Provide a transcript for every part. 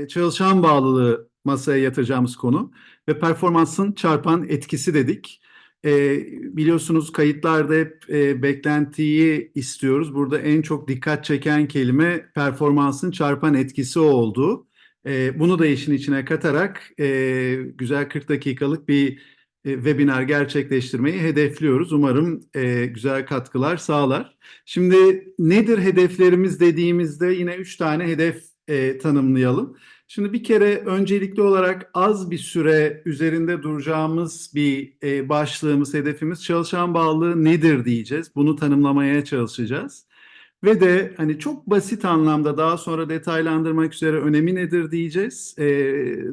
Çalışan bağlılığı masaya yatıracağımız konu ve performansın çarpan etkisi dedik. Biliyorsunuz kayıtlarda hep beklentiyi istiyoruz. Burada en çok dikkat çeken kelime performansın çarpan etkisi oldu. Bunu da işin içine katarak güzel 40 dakikalık bir webinar gerçekleştirmeyi hedefliyoruz. Umarım güzel katkılar sağlar. Şimdi nedir hedeflerimiz dediğimizde yine 3 tane hedef tanımlayalım. Şimdi bir kere öncelikli olarak az bir süre üzerinde duracağımız bir başlığımız, hedefimiz çalışan bağlılığı nedir diyeceğiz. Bunu tanımlamaya çalışacağız. Ve de hani çok basit anlamda daha sonra detaylandırmak üzere önemi nedir diyeceğiz.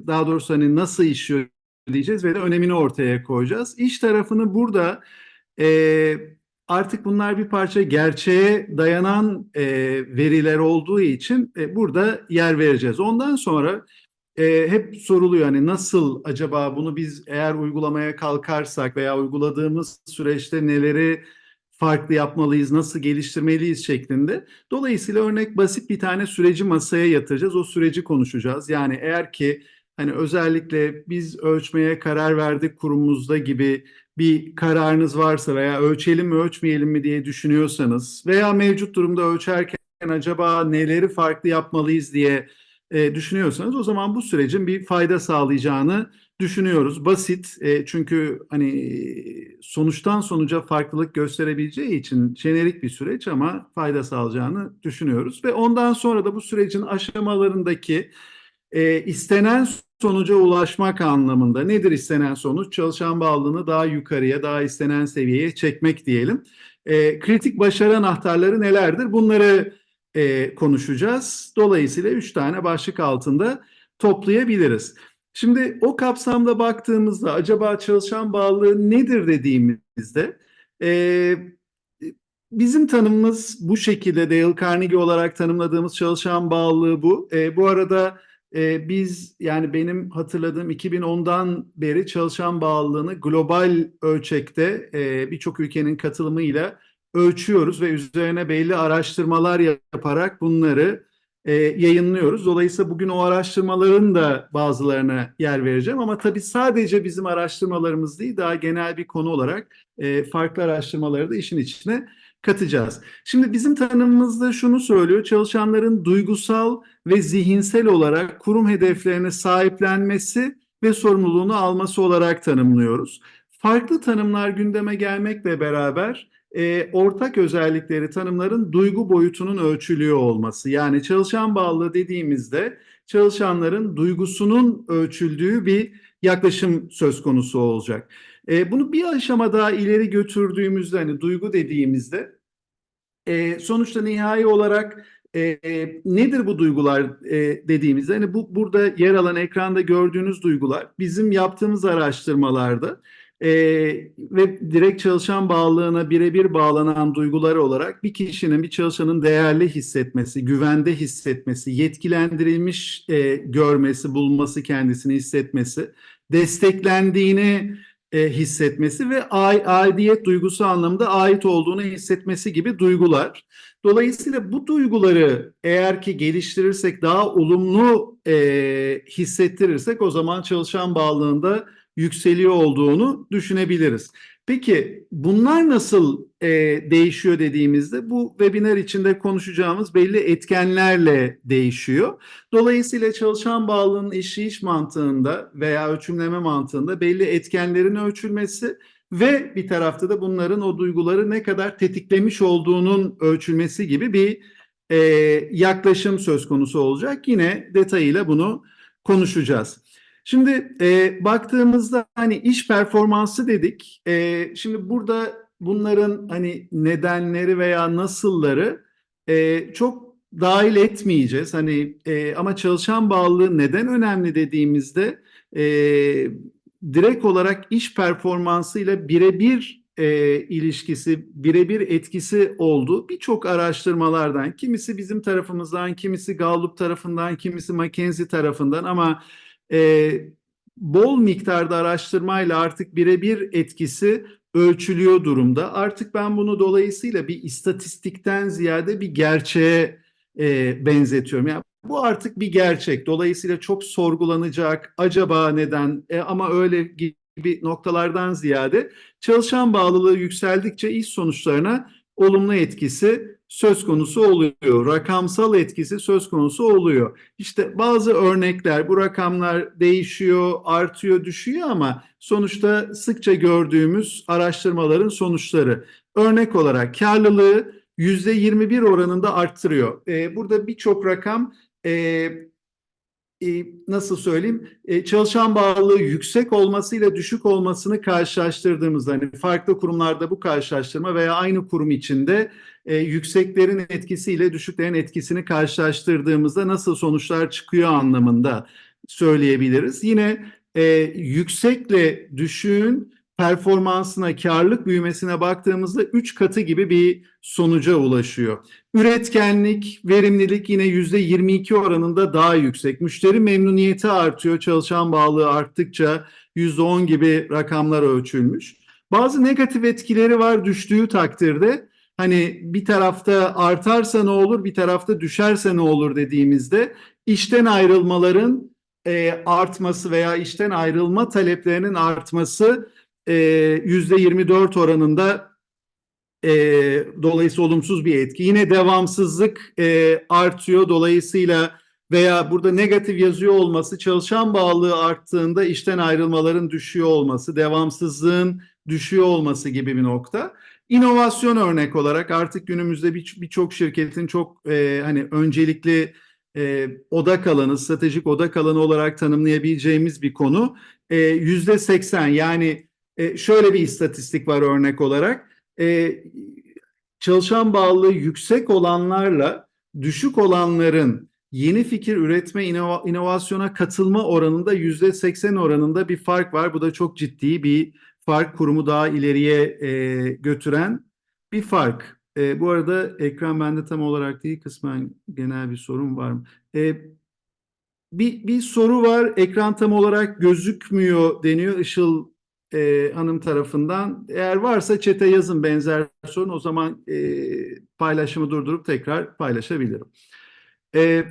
Daha doğrusu hani nasıl işliyor diyeceğiz ve de önemini ortaya koyacağız. İş tarafını burada e, artık bunlar bir parça gerçeğe dayanan veriler olduğu için burada yer vereceğiz. Ondan sonra hep soruluyor hani nasıl acaba bunu biz eğer uygulamaya kalkarsak veya uyguladığımız süreçte neleri farklı yapmalıyız, nasıl geliştirmeliyiz şeklinde. Dolayısıyla örnek basit bir tane süreci masaya yatıracağız. O süreci konuşacağız. Yani eğer ki hani özellikle biz ölçmeye karar verdik kurumumuzda gibi bir kararınız varsa veya ölçelim mi ölçmeyelim mi diye düşünüyorsanız veya mevcut durumda ölçerken acaba neleri farklı yapmalıyız diye düşünüyorsanız o zaman bu sürecin bir fayda sağlayacağını düşünüyoruz. Basit çünkü hani sonuçtan sonuca farklılık gösterebileceği için jenerik bir süreç ama fayda sağlayacağını düşünüyoruz. Ve ondan sonra da bu sürecin aşamalarındaki istenen sonuca ulaşmak anlamında nedir istenen sonuç? Çalışan bağlılığını daha yukarıya, daha istenen seviyeye çekmek diyelim. Kritik başarı anahtarları nelerdir? Bunları konuşacağız. Dolayısıyla 3 tane başlık altında toplayabiliriz. Şimdi o kapsamda baktığımızda acaba çalışan bağlılığı nedir dediğimizde e, bizim tanımımız bu şekilde Dale Carnegie olarak tanımladığımız çalışan bağlılığı bu. Bu arada biz yani benim hatırladığım 2010'dan beri çalışan bağlılığını global ölçekte birçok ülkenin katılımıyla ölçüyoruz ve üzerine belli araştırmalar yaparak bunları yayınlıyoruz. Dolayısıyla bugün o araştırmaların da bazılarına yer vereceğim ama tabii sadece bizim araştırmalarımız değil daha genel bir konu olarak farklı araştırmaları da işin içine katacağız. Şimdi bizim tanımımızda şunu söylüyor, çalışanların duygusal ve zihinsel olarak kurum hedeflerine sahiplenmesi ve sorumluluğunu alması olarak tanımlıyoruz. Farklı tanımlar gündeme gelmekle beraber ortak özellikleri tanımların duygu boyutunun ölçülüyor olması. Yani çalışan bağlılığı dediğimizde çalışanların duygusunun ölçüldüğü bir yaklaşım söz konusu olacak. Bunu bir aşama daha ileri götürdüğümüzde hani duygu dediğimizde sonuçta nihai olarak nedir bu duygular dediğimizde hani bu burada yer alan ekranda gördüğünüz duygular bizim yaptığımız araştırmalarda e, ve direkt çalışan bağlılığına birebir bağlanan duygular olarak bir kişinin bir çalışanın değerli hissetmesi, güvende hissetmesi, yetkilendirilmiş görmesi, bulması, kendisini hissetmesi, desteklendiğini hissetmesi ve aidiyet duygusu anlamında ait olduğunu hissetmesi gibi duygular. Dolayısıyla bu duyguları eğer ki geliştirirsek, daha olumlu hissettirirsek o zaman çalışan bağlılığında yükseliyor olduğunu düşünebiliriz. Peki bunlar nasıl değişiyor dediğimizde bu webinar içinde konuşacağımız belli etkenlerle değişiyor. Dolayısıyla çalışan bağlılığının işleyiş mantığında veya ölçümleme mantığında belli etkenlerin ölçülmesi ve bir tarafta da bunların o duyguları ne kadar tetiklemiş olduğunun ölçülmesi gibi bir e, yaklaşım söz konusu olacak. Yine detayıyla bunu konuşacağız. Şimdi baktığımızda hani iş performansı dedik. Şimdi burada bunların hani nedenleri veya nasılları çok dahil etmeyeceğiz. Hani ama çalışan bağlılığı neden önemli dediğimizde e, direkt olarak iş performansıyla birebir ilişkisi, birebir etkisi oldu. Birçok araştırmalardan, kimisi bizim tarafımızdan, kimisi Gallup tarafından, kimisi McKinsey tarafından ama e, bol miktarda araştırmayla artık birebir etkisi ölçülüyor durumda. Artık ben bunu dolayısıyla bir istatistikten ziyade bir gerçeğe benzetiyorum. Yani bu artık bir gerçek. Dolayısıyla çok sorgulanacak, acaba neden, ama öyle gibi noktalardan ziyade çalışan bağlılığı yükseldikçe iş sonuçlarına olumlu etkisi söz konusu oluyor. Rakamsal etkisi söz konusu oluyor. İşte bazı örnekler, bu rakamlar değişiyor, artıyor, düşüyor ama sonuçta sıkça gördüğümüz araştırmaların sonuçları. Örnek olarak karlılığı %21 oranında arttırıyor. Burada birçok rakam, e, nasıl söyleyeyim, çalışan bağlılığı yüksek olmasıyla düşük olmasını karşılaştırdığımızda, hani farklı kurumlarda bu karşılaştırma veya aynı kurum içinde yükseklerin etkisiyle düşüklerin etkisini karşılaştırdığımızda nasıl sonuçlar çıkıyor anlamında söyleyebiliriz. Yine yüksekle düşüğün performansına, karlılık büyümesine baktığımızda 3 katı gibi bir sonuca ulaşıyor. Üretkenlik, verimlilik yine %22 oranında daha yüksek. Müşteri memnuniyeti artıyor. Çalışan bağlılığı arttıkça %10 gibi rakamlar ölçülmüş. Bazı negatif etkileri var düştüğü takdirde. Hani bir tarafta artarsa ne olur, bir tarafta düşerse ne olur dediğimizde işten ayrılmaların artması veya işten ayrılma taleplerinin artması %24 oranında, dolayısıyla olumsuz bir etki. Yine devamsızlık artıyor. Dolayısıyla veya burada negatif yazıyor olması, çalışan bağlılığı arttığında işten ayrılmaların düşüyor olması, devamsızlığın düşüyor olması gibi bir nokta. İnovasyon örnek olarak artık günümüzde birçok şirketin çok hani öncelikli odak alanı, stratejik odak alanı olarak tanımlayabileceğimiz bir konu. %80, yani şöyle bir istatistik var örnek olarak. Çalışan bağlılığı yüksek olanlarla düşük olanların yeni fikir üretme, inovasyona katılma oranında %80 oranında bir fark var. Bu da çok ciddi bir fark, kurumu daha ileriye götüren bir fark. Bu arada ekran bende tam olarak değil, kısmen genel bir sorun var mı? Bir soru var. Ekran tam olarak gözükmüyor deniyor Işıl Hanım tarafından. Eğer varsa chat'e yazın benzer sorun. O zaman paylaşımı durdurup tekrar paylaşabilirim. E,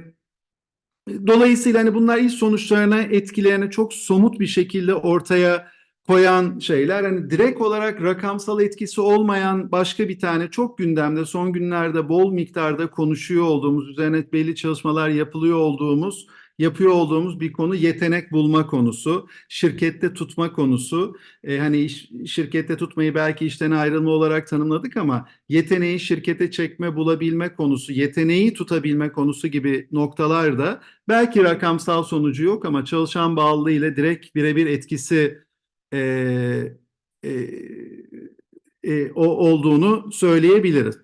Dolayısıyla hani bunlar iş sonuçlarına, etkilerini çok somut bir şekilde ortaya koyan şeyler. Hani direkt olarak rakamsal etkisi olmayan başka bir tane çok gündemde, son günlerde bol miktarda konuşuyor olduğumuz, üzerine belli çalışmalar yapıyor olduğumuz bir konu, yetenek bulma konusu, şirkette tutma konusu. Hani şirkette tutmayı belki işten ayrılma olarak tanımladık ama yeteneği şirkete çekme, bulabilme konusu, yeteneği tutabilme konusu gibi noktalarda belki rakamsal sonucu yok ama çalışan bağlılığı ile direkt birebir etkisi e, e, olduğunu söyleyebiliriz.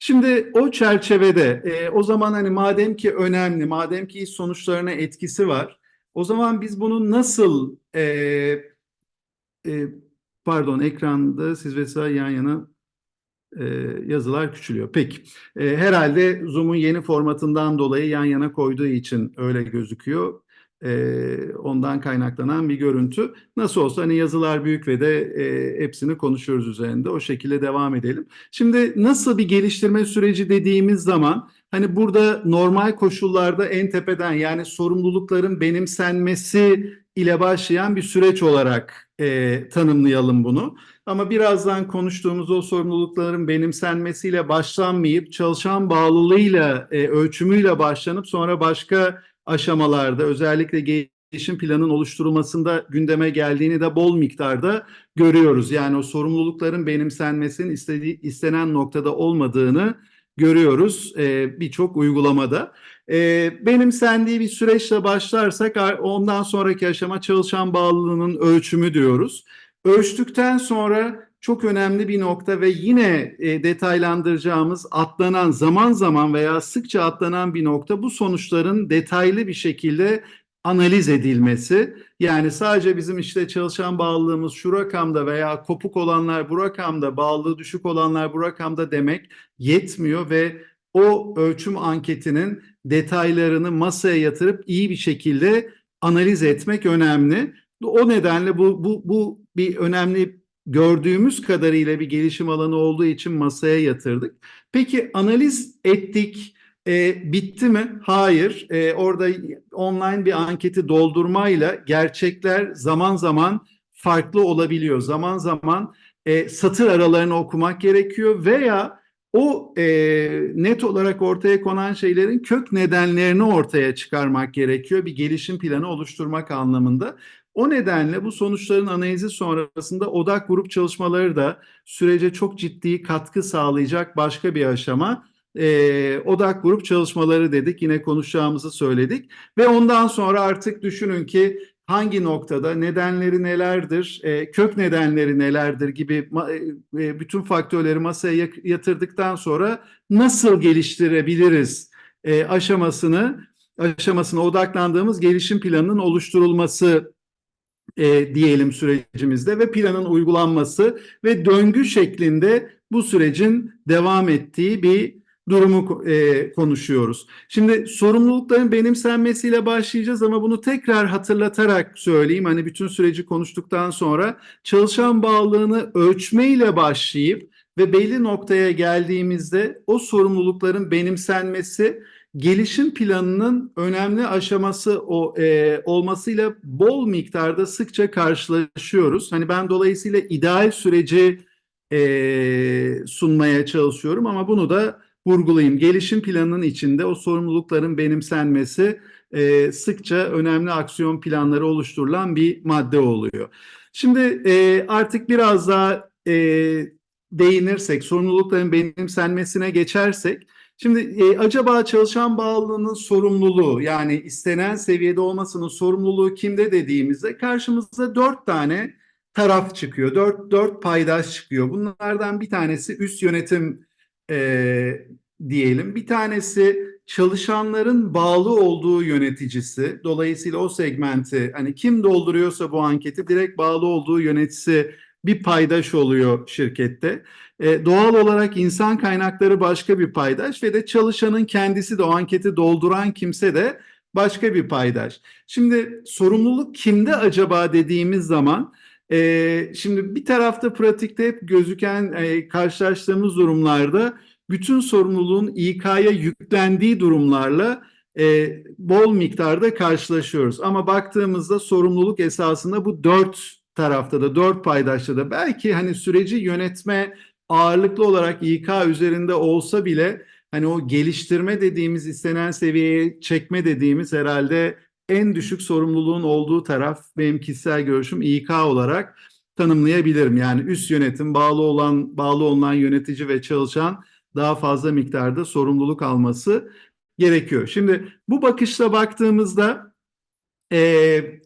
Şimdi o çerçevede o zaman hani madem ki önemli, madem ki iş sonuçlarına etkisi var, o zaman biz bunu nasıl e, pardon, ekranda siz ve Sıra yan yana e, yazılar küçülüyor. Peki. Herhalde Zoom'un yeni formatından dolayı yan yana koyduğu için öyle gözüküyor. Ondan kaynaklanan bir görüntü. Nasıl olsa hani yazılar büyük ve de hepsini konuşuyoruz üzerinde. O şekilde devam edelim. Şimdi nasıl bir geliştirme süreci dediğimiz zaman hani burada normal koşullarda en tepeden, yani sorumlulukların benimsenmesi ile başlayan bir süreç olarak tanımlayalım bunu. Ama birazdan konuştuğumuz o sorumlulukların benimsenmesiyle başlanmayıp çalışan bağlılığıyla, ölçümüyle başlanıp sonra başka aşamalarda, özellikle gelişim planının oluşturulmasında gündeme geldiğini de bol miktarda görüyoruz. Yani o sorumlulukların benimsenmesinin istenen noktada olmadığını görüyoruz birçok uygulamada. Benimsendiği bir süreçle başlarsak ondan sonraki aşama çalışan bağlılığının ölçümü diyoruz. Ölçtükten sonra çok önemli bir nokta ve yine detaylandıracağımız, atlanan, zaman zaman veya sıkça atlanan bir nokta, bu sonuçların detaylı bir şekilde analiz edilmesi. Yani sadece bizim işte çalışan bağlılığımız şu rakamda veya kopuk olanlar bu rakamda, bağlılığı düşük olanlar bu rakamda demek yetmiyor ve o ölçüm anketinin detaylarını masaya yatırıp iyi bir şekilde analiz etmek önemli. O nedenle bu bir önemli, gördüğümüz kadarıyla bir gelişim alanı olduğu için masaya yatırdık. Peki analiz ettik. Bitti mi? Hayır. Orada online bir anketi doldurmayla gerçekler zaman zaman farklı olabiliyor. Zaman zaman satır aralarını okumak gerekiyor veya o net olarak ortaya konan şeylerin kök nedenlerini ortaya çıkarmak gerekiyor. Bir gelişim planı oluşturmak anlamında. O nedenle bu sonuçların analizi sonrasında odak grup çalışmaları da sürece çok ciddi katkı sağlayacak başka bir aşama. Odak grup çalışmaları dedik, yine konuşacağımızı söyledik ve ondan sonra artık düşünün ki hangi noktada nedenleri nelerdir, kök nedenleri nelerdir gibi bütün faktörleri masaya yatırdıktan sonra nasıl geliştirebiliriz aşamasına odaklandığımız gelişim planının oluşturulması diyelim sürecimizde ve planın uygulanması ve döngü şeklinde bu sürecin devam ettiği bir durumu konuşuyoruz. Şimdi sorumlulukların benimsenmesiyle başlayacağız ama bunu tekrar hatırlatarak söyleyeyim. Hani bütün süreci konuştuktan sonra çalışan bağlılığını ölçmeyle başlayıp ve belli noktaya geldiğimizde o sorumlulukların benimsenmesi gelişim planının önemli aşaması olmasıyla bol miktarda sıkça karşılaşıyoruz. Hani ben dolayısıyla ideal süreci sunmaya çalışıyorum ama bunu da vurgulayayım. Gelişim planının içinde o sorumlulukların benimsenmesi sıkça önemli aksiyon planları oluşturulan bir madde oluyor. Şimdi artık biraz daha değinirsek, sorumlulukların benimsenmesine geçersek, şimdi acaba çalışan bağlılığının sorumluluğu, yani istenen seviyede olmasının sorumluluğu kimde dediğimizde karşımıza 4 tane taraf çıkıyor. Dört paydaş çıkıyor. Bunlardan bir tanesi üst yönetim diyelim. Bir tanesi çalışanların bağlı olduğu yöneticisi. Dolayısıyla o segmenti, hani kim dolduruyorsa bu anketi direkt bağlı olduğu yöneticisi bir paydaş oluyor şirkette. Doğal olarak insan kaynakları başka bir paydaş ve de çalışanın kendisi de, o anketi dolduran kimse de başka bir paydaş. Şimdi sorumluluk kimde acaba dediğimiz zaman şimdi bir tarafta pratikte hep gözüken karşılaştığımız durumlarda bütün sorumluluğun İK'ya yüklendiği durumlarla bol miktarda karşılaşıyoruz. Ama baktığımızda sorumluluk esasında bu 4 tarafta da, 4 paydaşta da, belki hani süreci yönetme ağırlıklı olarak İK üzerinde olsa bile hani o geliştirme dediğimiz, istenen seviyeye çekme dediğimiz herhalde en düşük sorumluluğun olduğu taraf, benim kişisel görüşüm, İK olarak tanımlayabilirim. Yani üst yönetim, bağlı olunan yönetici ve çalışan daha fazla miktarda sorumluluk alması gerekiyor. Şimdi bu bakışla baktığımızda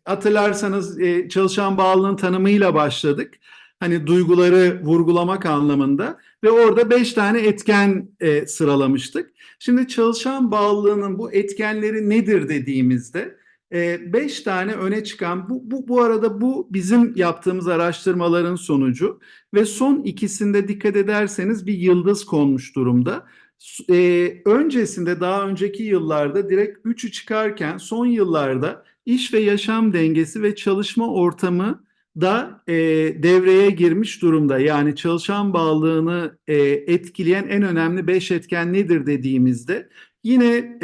hatırlarsanız çalışan bağlılığın tanımıyla başladık. Hani duyguları vurgulamak anlamında ve orada 5 tane etken sıralamıştık. Şimdi çalışan bağlılığının bu etkenleri nedir dediğimizde 5 tane öne çıkan, bu arada bu bizim yaptığımız araştırmaların sonucu ve son ikisinde dikkat ederseniz bir yıldız konmuş durumda. Öncesinde, daha önceki yıllarda direkt 3'ü çıkarken son yıllarda iş ve yaşam dengesi ve çalışma ortamı da devreye girmiş durumda. Yani çalışan bağlılığını etkileyen en önemli 5 etken nedir dediğimizde yine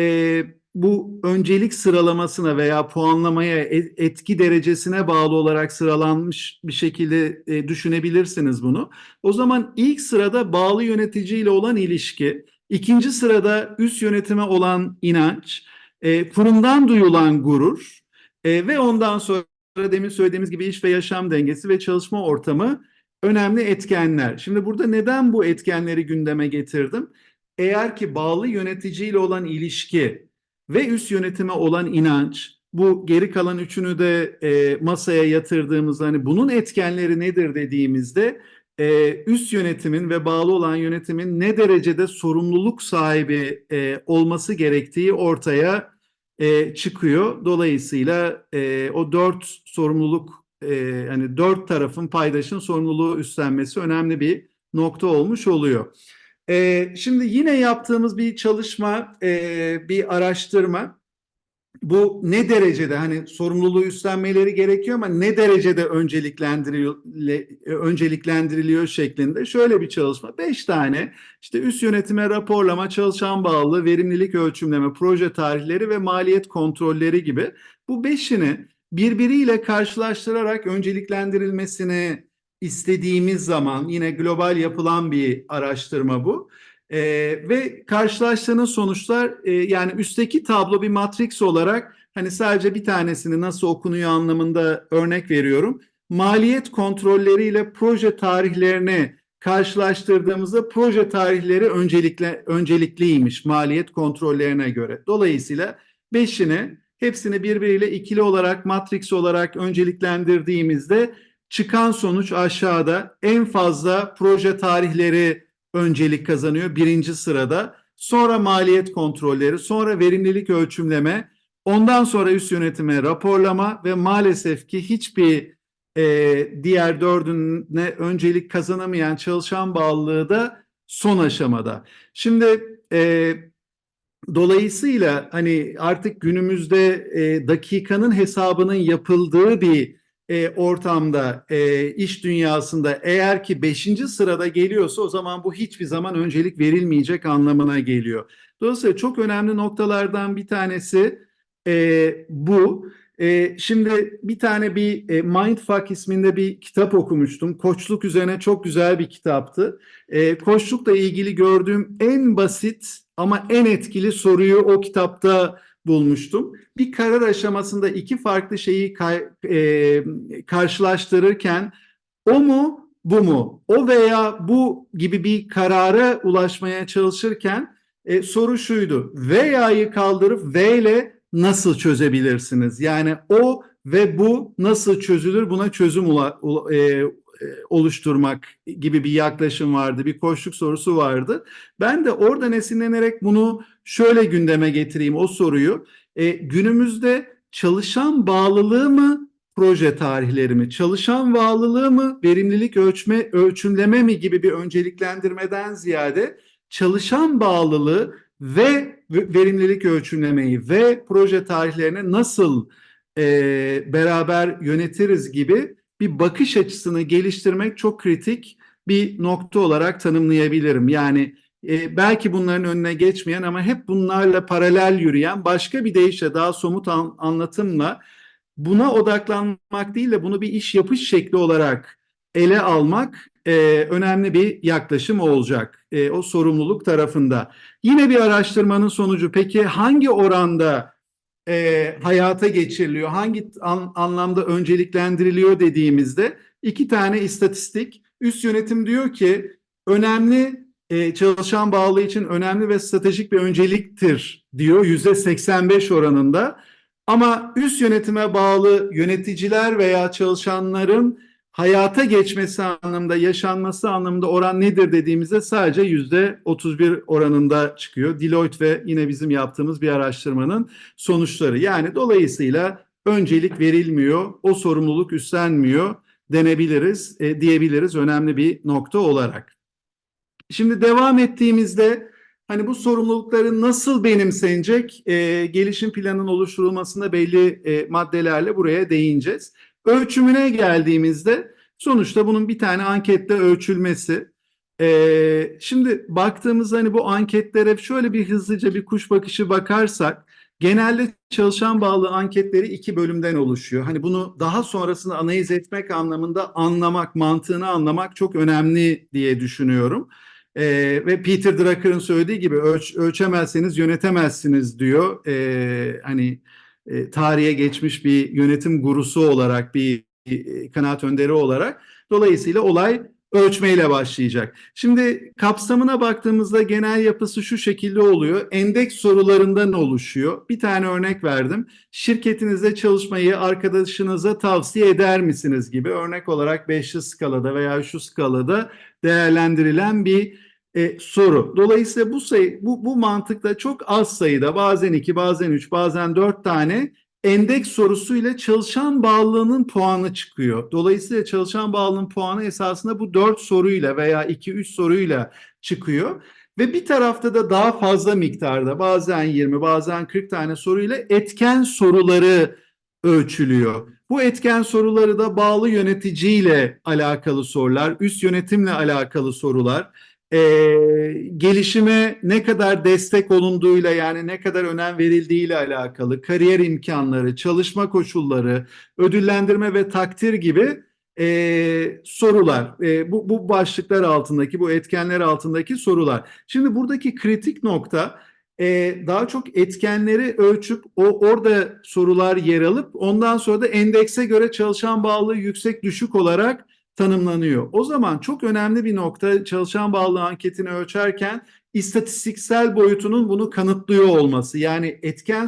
bu öncelik sıralamasına veya puanlamaya, etki derecesine bağlı olarak sıralanmış bir şekilde düşünebilirsiniz bunu. O zaman ilk sırada bağlı yöneticiyle olan ilişki, ikinci sırada üst yönetime olan inanç, kurumdan duyulan gurur ve ondan sonra demin söylediğimiz gibi iş ve yaşam dengesi ve çalışma ortamı önemli etkenler. Şimdi burada neden bu etkenleri gündeme getirdim? Eğer ki bağlı yöneticiyle olan ilişki ve üst yönetime olan inanç, bu geri kalan üçünü de masaya yatırdığımızda, hani bunun etkenleri nedir dediğimizde üst yönetimin ve bağlı olan yönetimin ne derecede sorumluluk sahibi olması gerektiği ortaya çıkıyor. Dolayısıyla o 4 sorumluluk, hani 4 tarafın, paydaşın sorumluluğu üstlenmesi önemli bir nokta olmuş oluyor. Şimdi yine yaptığımız bir çalışma, bir araştırma. bu ne derecede, hani sorumluluğu üstlenmeleri gerekiyor ama ne derecede önceliklendiriliyor şeklinde şöyle bir çalışma. 5 tane işte üst yönetime raporlama, çalışan bağlılığı, verimlilik ölçümleme, proje tarihleri ve maliyet kontrolleri gibi, bu beşini birbiriyle karşılaştırarak önceliklendirilmesini istediğimiz zaman, yine global yapılan bir araştırma bu. Ve karşılaştığınız sonuçlar, yani üstteki tablo bir matrix olarak, hani sadece bir tanesini nasıl okunuyor anlamında örnek veriyorum. Maliyet kontrolleriyle proje tarihlerini karşılaştırdığımızda proje tarihleri öncelikliymiş maliyet kontrollerine göre. Dolayısıyla hepsini birbiriyle ikili olarak, matrix olarak önceliklendirdiğimizde çıkan sonuç aşağıda. En fazla proje tarihleri öncelik kazanıyor birinci sırada. Sonra maliyet kontrolleri, sonra verimlilik ölçümleme, ondan sonra üst yönetime raporlama ve maalesef ki hiçbir diğer dördüne öncelik kazanamayan çalışan bağlılığı da son aşamada. Şimdi dolayısıyla hani artık günümüzde dakikanın hesabının yapıldığı bir ortamda, iş dünyasında eğer ki beşinci sırada geliyorsa, o zaman bu hiçbir zaman öncelik verilmeyecek anlamına geliyor. Dolayısıyla çok önemli noktalardan bir tanesi bu. Şimdi bir tane Mindfuck isminde bir kitap okumuştum. Koçluk üzerine çok güzel bir kitaptı. Koçlukla ilgili gördüğüm en basit ama en etkili soruyu o kitapta bulmuştum. Bir karar aşamasında iki farklı şeyi karşılaştırırken, o mu bu mu, o veya bu gibi bir karara ulaşmaya çalışırken soru şuydu: veya'yı kaldırıp V ile nasıl çözebilirsiniz? Yani o ve bu nasıl çözülür, buna çözüm oluşturmak gibi bir yaklaşım vardı. Bir koçluk sorusu vardı. Ben de oradan esinlenerek bunu şöyle gündeme getireyim, o soruyu. Günümüzde çalışan bağlılığı mı, proje tarihleri mi? Çalışan bağlılığı mı, verimlilik ölçümleme mi gibi bir önceliklendirmeden ziyade, çalışan bağlılığı ve verimlilik ölçümlemeyi ve proje tarihlerini nasıl beraber yönetiriz gibi bir bakış açısını geliştirmek çok kritik bir nokta olarak tanımlayabilirim. Yani belki bunların önüne geçmeyen ama hep bunlarla paralel yürüyen başka bir deyişle, daha somut anlatımla, buna odaklanmak değil de bunu bir iş yapış şekli olarak ele almak önemli bir yaklaşım olacak o sorumluluk tarafında. Yine bir araştırmanın sonucu, peki hangi oranda hayata geçiriliyor, hangi anlamda önceliklendiriliyor dediğimizde, iki tane istatistik. Üst yönetim diyor ki önemli, çalışan bağlı için önemli ve stratejik bir önceliktir diyor %85 oranında. Ama üst yönetime bağlı yöneticiler veya çalışanların hayata geçmesi anlamında, yaşanması anlamında oran nedir dediğimizde sadece %31 oranında çıkıyor. Deloitte ve yine bizim yaptığımız bir araştırmanın sonuçları. Yani dolayısıyla öncelik verilmiyor, o sorumluluk üstlenmiyor diyebiliriz önemli bir nokta olarak. Şimdi devam ettiğimizde, hani bu sorumlulukların nasıl benimsenecek, gelişim planının oluşturulmasında belli maddelerle buraya değineceğiz. Ölçümüne geldiğimizde, sonuçta bunun bir tane anketle ölçülmesi. Şimdi baktığımızda hani bu anketlere şöyle bir hızlıca bir kuş bakışı bakarsak, genelde çalışan bağlı anketleri iki bölümden oluşuyor. Hani bunu daha sonrasında analiz etmek anlamında anlamak, mantığını anlamak çok önemli diye düşünüyorum. Ve Peter Drucker'ın söylediği gibi ölçemezseniz yönetemezsiniz diyor. Hani tarihe geçmiş bir yönetim gurusu olarak, bir kanaat önderi olarak. Dolayısıyla olay ölçmeyle başlayacak. Şimdi kapsamına baktığımızda genel yapısı şu şekilde oluyor. Endeks sorularından oluşuyor. Bir tane örnek verdim. Şirketinizde çalışmayı arkadaşınıza tavsiye eder misiniz gibi, örnek olarak 5'li skalada veya şu skalada değerlendirilen bir soru. Dolayısıyla bu mantıkta çok az sayıda, bazen 2, bazen 3, bazen 4 tane endeks sorusuyla çalışan bağlılığının puanı çıkıyor. Dolayısıyla çalışan bağlılığın puanı esasında bu 4 soruyla veya 2-3 soruyla çıkıyor. Ve bir tarafta da daha fazla miktarda, bazen 20 bazen 40 tane soruyla etken soruları ölçülüyor. Bu etken soruları da bağlı yöneticiyle alakalı sorular, üst yönetimle alakalı sorular, gelişime ne kadar destek olunduğuyla, yani ne kadar önem verildiğiyle alakalı, kariyer imkanları, çalışma koşulları, ödüllendirme ve takdir gibi sorular. Bu başlıklar altındaki, bu etkenler altındaki sorular. Şimdi buradaki kritik nokta, daha çok etkenleri ölçüp orada sorular yer alıp ondan sonra da endekse göre çalışan bağlılığı yüksek düşük olarak tanımlanıyor. O zaman çok önemli bir nokta, çalışan bağlılığı anketini ölçerken istatistiksel boyutunun bunu kanıtlıyor olması. Yani etken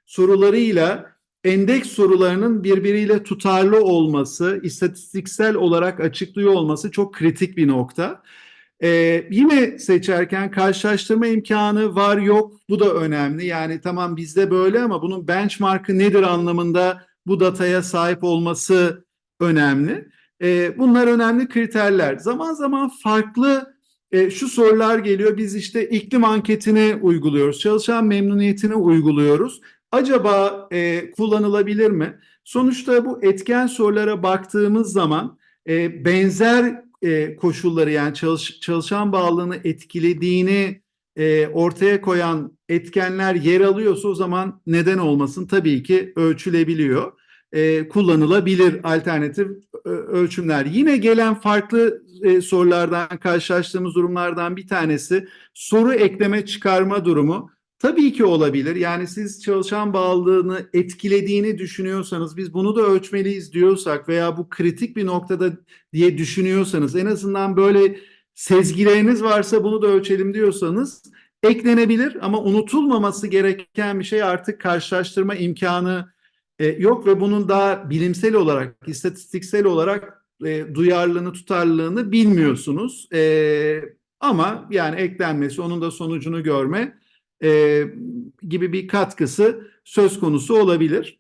sorularıyla endeks sorularının birbiriyle tutarlı olması, istatistiksel olarak açıklıyor olması çok kritik bir nokta. Yine seçerken karşılaştırma imkanı var yok, bu da önemli. Yani tamam bizde böyle ama bunun benchmark'ı nedir anlamında bu dataya sahip olması önemli. Bunlar önemli kriterler. Zaman zaman farklı şu sorular geliyor. Biz işte iklim anketini uyguluyoruz, çalışan memnuniyetini uyguluyoruz. Acaba kullanılabilir mi? Sonuçta bu etken sorulara baktığımız zaman benzer koşulları, yani çalışan bağlılığını etkilediğini ortaya koyan etkenler yer alıyorsa o zaman neden olmasın? Tabii ki ölçülebiliyor. Kullanılabilir alternatif ölçümler. Yine gelen farklı sorulardan, karşılaştığımız durumlardan bir tanesi soru ekleme çıkarma durumu. Tabii ki olabilir. Yani siz çalışan bağlılığını etkilediğini düşünüyorsanız, biz bunu da ölçmeliyiz diyorsak veya bu kritik bir noktada diye düşünüyorsanız, en azından böyle sezgileriniz varsa bunu da ölçelim diyorsanız eklenebilir, ama unutulmaması gereken bir şey, artık karşılaştırma imkanı yok ve bunun daha bilimsel olarak, istatistiksel olarak duyarlılığını, tutarlılığını bilmiyorsunuz. Ama yani eklenmesi, onun da sonucunu görme gibi bir katkısı söz konusu olabilir.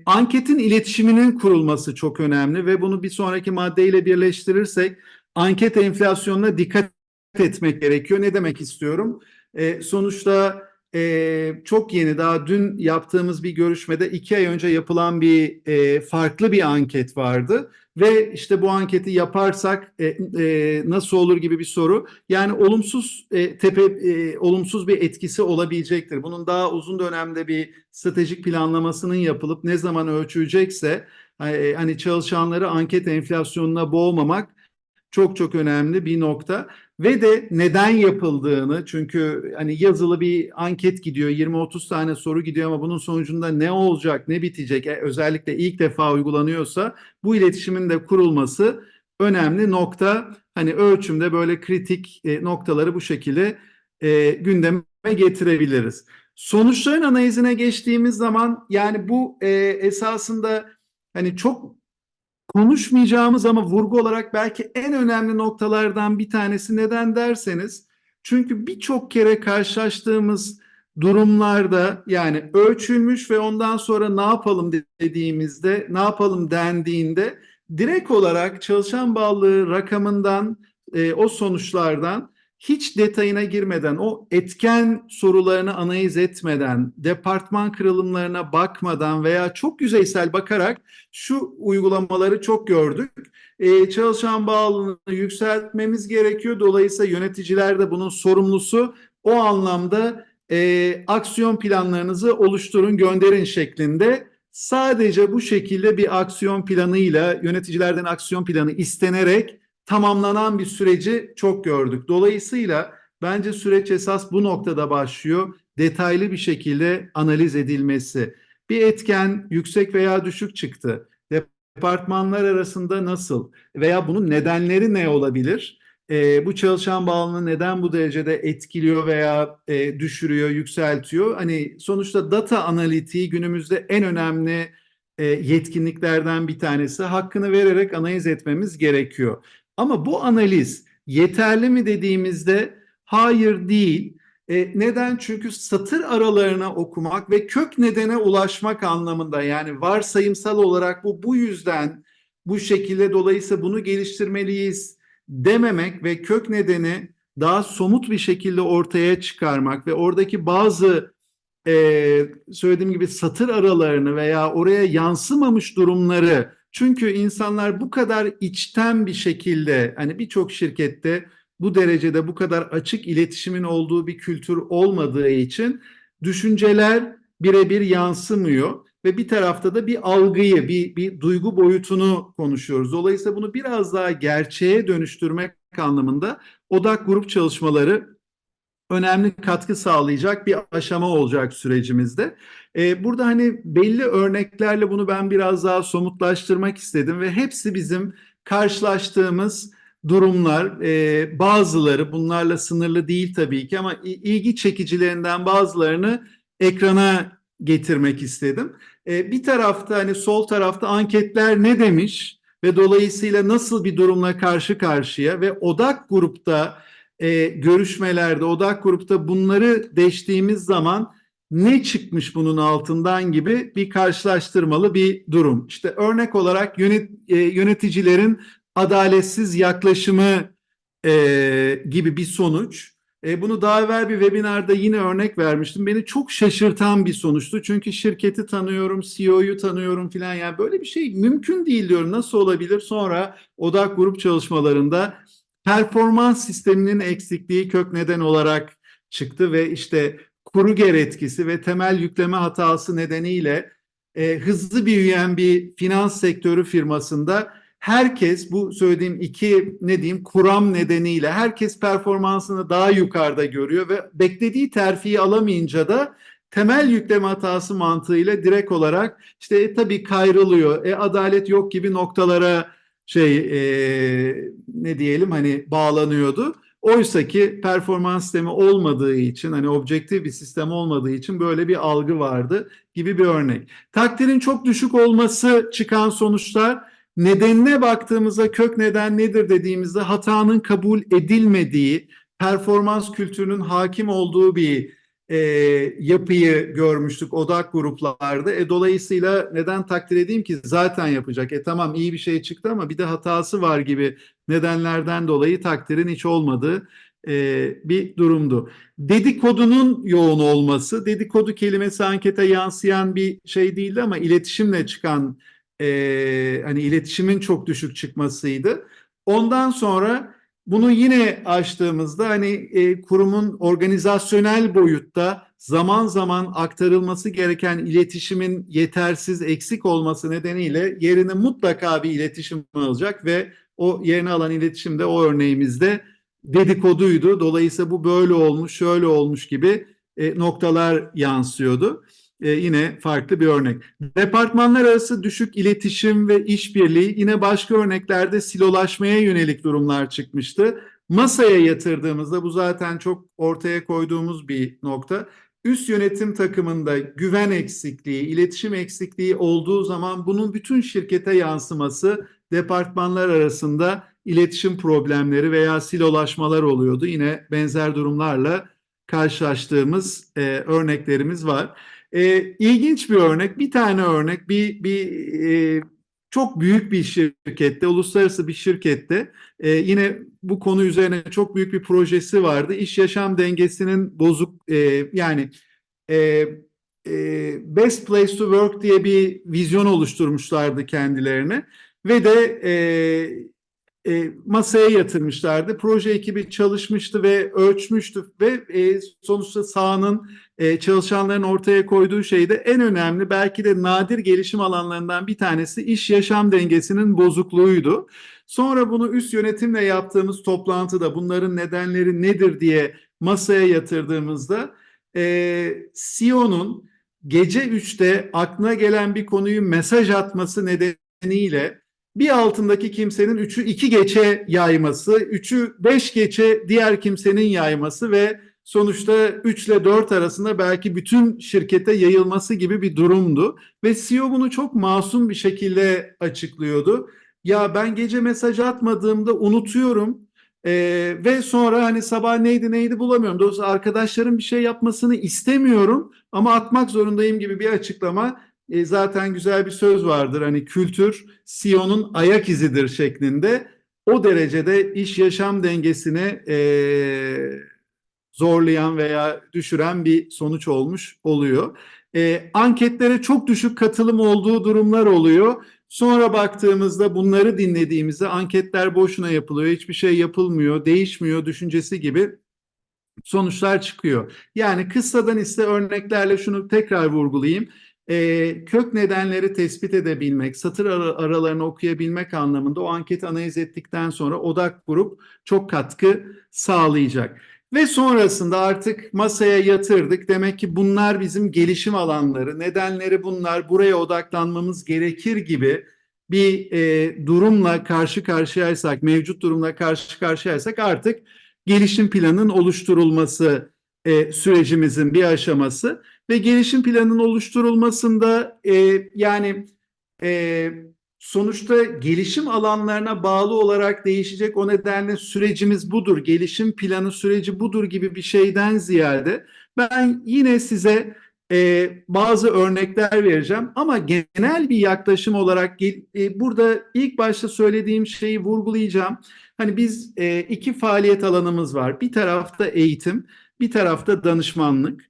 Anketin iletişiminin kurulması çok önemli ve bunu bir sonraki maddeyle birleştirirsek anket enflasyonuna dikkat etmek gerekiyor. Ne demek istiyorum? Sonuçta çok yeni, daha dün yaptığımız bir görüşmede 2 ay önce yapılan bir farklı bir anket vardı ve işte bu anketi yaparsak nasıl olur gibi bir soru. Yani olumsuz bir etkisi olabilecektir. Bunun daha uzun dönemde bir stratejik planlamasının yapılıp ne zaman ölçülecekse, hani çalışanları anket enflasyonuna boğmamak çok çok önemli bir nokta. Ve de neden yapıldığını, çünkü hani yazılı bir anket gidiyor, 20-30 tane soru gidiyor ama bunun sonucunda ne olacak, ne bitecek, özellikle ilk defa uygulanıyorsa bu iletişimin de kurulması önemli nokta. Hani ölçümde böyle kritik noktaları bu şekilde gündeme getirebiliriz. Sonuçların analizine geçtiğimiz zaman, yani bu esasında hani çok konuşmayacağımız ama vurgu olarak belki en önemli noktalardan bir tanesi. Neden derseniz, çünkü birçok kere karşılaştığımız durumlarda, yani ölçülmüş ve ondan sonra ne yapalım dediğimizde, ne yapalım dendiğinde direkt olarak çalışan bağlılığı rakamından, o sonuçlardan hiç detayına girmeden, o etken sorularını analiz etmeden, departman kırılımlarına bakmadan veya çok yüzeysel bakarak şu uygulamaları çok gördük. Çalışan bağlılığını yükseltmemiz gerekiyor. Dolayısıyla yöneticiler de bunun sorumlusu. O anlamda aksiyon planlarınızı oluşturun, gönderin şeklinde. Sadece bu şekilde bir aksiyon planıyla, yöneticilerden aksiyon planı istenerek tamamlanan bir süreci çok gördük. Dolayısıyla bence süreç esas bu noktada başlıyor. Detaylı bir şekilde analiz edilmesi. Bir etken yüksek veya düşük çıktı. Departmanlar arasında nasıl veya bunun nedenleri ne olabilir? Bu çalışan bağlılığını neden bu derecede etkiliyor veya düşürüyor, yükseltiyor? Hani sonuçta data analitiği günümüzde en önemli yetkinliklerden bir tanesi. Hakkını vererek analiz etmemiz gerekiyor. Ama bu analiz yeterli mi dediğimizde hayır değil. Neden? Çünkü satır aralarına okumak ve kök nedene ulaşmak anlamında, yani varsayımsal olarak bu yüzden bu şekilde, dolayısıyla bunu geliştirmeliyiz dememek ve kök nedeni daha somut bir şekilde ortaya çıkarmak ve oradaki bazı söylediğim gibi satır aralarını veya oraya yansımamış durumları, çünkü insanlar bu kadar içten bir şekilde, hani birçok şirkette bu derecede bu kadar açık iletişimin olduğu bir kültür olmadığı için düşünceler birebir yansımıyor ve bir tarafta da bir algıyı, bir duygu boyutunu konuşuyoruz. Dolayısıyla bunu biraz daha gerçeğe dönüştürmek anlamında odak grup çalışmaları önemli katkı sağlayacak bir aşama olacak sürecimizde. Burada hani belli örneklerle bunu ben biraz daha somutlaştırmak istedim ve hepsi bizim karşılaştığımız durumlar. Bazıları bunlarla sınırlı değil tabii ki ama ilgi çekicilerinden bazılarını ekrana getirmek istedim. Bir tarafta hani sol tarafta anketler ne demiş ve dolayısıyla nasıl bir durumla karşı karşıya ve odak grupta görüşmelerde, odak grupta bunları deştiğimiz zaman ne çıkmış bunun altından gibi bir karşılaştırmalı bir durum. İşte örnek olarak yöneticilerin adaletsiz yaklaşımı gibi bir sonuç. Bunu daha evvel bir webinarda yine örnek vermiştim. Beni çok şaşırtan bir sonuçtu. Çünkü şirketi tanıyorum, CEO'yu tanıyorum filan. Yani böyle bir şey mümkün değil diyorum. Nasıl olabilir? Sonra odak grup çalışmalarında performans sisteminin eksikliği kök neden olarak çıktı ve işte Kruger etkisi ve temel yükleme hatası nedeniyle hızlı büyüyen bir finans sektörü firmasında herkes, bu söylediğim iki ne diyeyim kuram nedeniyle herkes performansını daha yukarıda görüyor ve beklediği terfiyi alamayınca da temel yükleme hatası mantığıyla direkt olarak işte tabii kayrılıyor. Adalet yok gibi noktalara ne diyelim hani bağlanıyordu. Oysa ki performans sistemi olmadığı için, hani objektif bir sistem olmadığı için böyle bir algı vardı gibi bir örnek. Takdirin çok düşük olması çıkan sonuçlar, nedenine baktığımızda kök neden nedir dediğimizde hatanın kabul edilmediği, performans kültürünün hakim olduğu bir e, yapıyı görmüştük odak gruplarda. Dolayısıyla neden takdir edeyim ki, zaten yapacak. Tamam, iyi bir şey çıktı ama bir de hatası var gibi nedenlerden dolayı takdirin hiç olmadığı bir durumdu. Dedikodunun yoğun olması, dedikodu kelimesi ankete yansıyan bir şey değildi ama iletişimle çıkan hani iletişimin çok düşük çıkmasıydı. Ondan sonra bunu yine açtığımızda hani kurumun organizasyonel boyutta zaman zaman aktarılması gereken iletişimin yetersiz, eksik olması nedeniyle yerini mutlaka bir iletişim alacak ve o yerini alan iletişim de o örneğimizde dedikoduydu. Dolayısıyla bu böyle olmuş, şöyle olmuş gibi noktalar yansıyordu. Yine farklı bir örnek. Departmanlar arası düşük iletişim ve işbirliği, yine başka örneklerde silolaşmaya yönelik durumlar çıkmıştı. Masaya yatırdığımızda, bu zaten çok ortaya koyduğumuz bir nokta. Üst yönetim takımında güven eksikliği, iletişim eksikliği olduğu zaman bunun bütün şirkete yansıması, departmanlar arasında iletişim problemleri veya silolaşmalar oluyordu. Yine benzer durumlarla karşılaştığımız örneklerimiz var. İlginç bir örnek, bir tane örnek, çok büyük bir şirkette, uluslararası bir şirkette yine bu konu üzerine çok büyük bir projesi vardı. İş yaşam dengesinin bozuk, yani e, Best Place to Work diye bir vizyon oluşturmuşlardı kendilerine ve de masaya yatırmışlardı. Proje ekibi çalışmıştı ve ölçmüştü ve sonuçta sahanın çalışanların ortaya koyduğu şey de en önemli, belki de nadir gelişim alanlarından bir tanesi iş yaşam dengesinin bozukluğuydu. Sonra bunu üst yönetimle yaptığımız toplantıda bunların nedenleri nedir diye masaya yatırdığımızda CEO'nun gece 3'te aklına gelen bir konuyu mesaj atması nedeniyle bir altındaki kimsenin 3'ü 2 geçe yayması, 3'ü 5 geçe diğer kimsenin yayması ve sonuçta 3 ile 4 arasında belki bütün şirkete yayılması gibi bir durumdu. Ve CEO bunu çok masum bir şekilde açıklıyordu. Ya ben gece mesaj atmadığımda unutuyorum. Ve sonra hani sabah neydi bulamıyorum. Dolayısıyla arkadaşlarım bir şey yapmasını istemiyorum ama atmak zorundayım gibi bir açıklama. Zaten güzel bir söz vardır, hani kültür CEO'nun ayak izidir şeklinde. o derecede iş yaşam dengesini zorlayan veya düşüren bir sonuç olmuş oluyor. Anketlere çok düşük katılım olduğu durumlar oluyor. Sonra baktığımızda bunları dinlediğimizde anketler boşuna yapılıyor, hiçbir şey yapılmıyor, değişmiyor düşüncesi gibi sonuçlar çıkıyor. Yani kıssadan ise örneklerle şunu tekrar vurgulayayım. Kök nedenleri tespit edebilmek, satır aralarını okuyabilmek anlamında o anketi analiz ettikten sonra odak grup çok katkı sağlayacak. Ve sonrasında artık masaya yatırdık. Demek ki bunlar bizim gelişim alanları, nedenleri bunlar, buraya odaklanmamız gerekir gibi bir durumla karşı karşıyaysak, mevcut durumla karşı karşıyaysak artık gelişim planının oluşturulması sürecimizin bir aşaması ve gelişim planının oluşturulmasında yani e, sonuçta gelişim alanlarına bağlı olarak değişecek. O nedenle sürecimiz budur, gelişim planı süreci budur gibi bir şeyden ziyade ben yine size bazı örnekler vereceğim ama genel bir yaklaşım olarak burada ilk başta söylediğim şeyi vurgulayacağım. Hani biz iki faaliyet alanımız var. Bir tarafta eğitim, bir tarafta danışmanlık.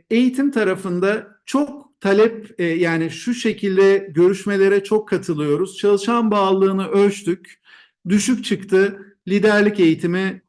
Eğitim tarafında çok talep yani şu şekilde görüşmelere çok katılıyoruz. Çalışan bağlılığını ölçtük. Düşük çıktı. Liderlik eğitimi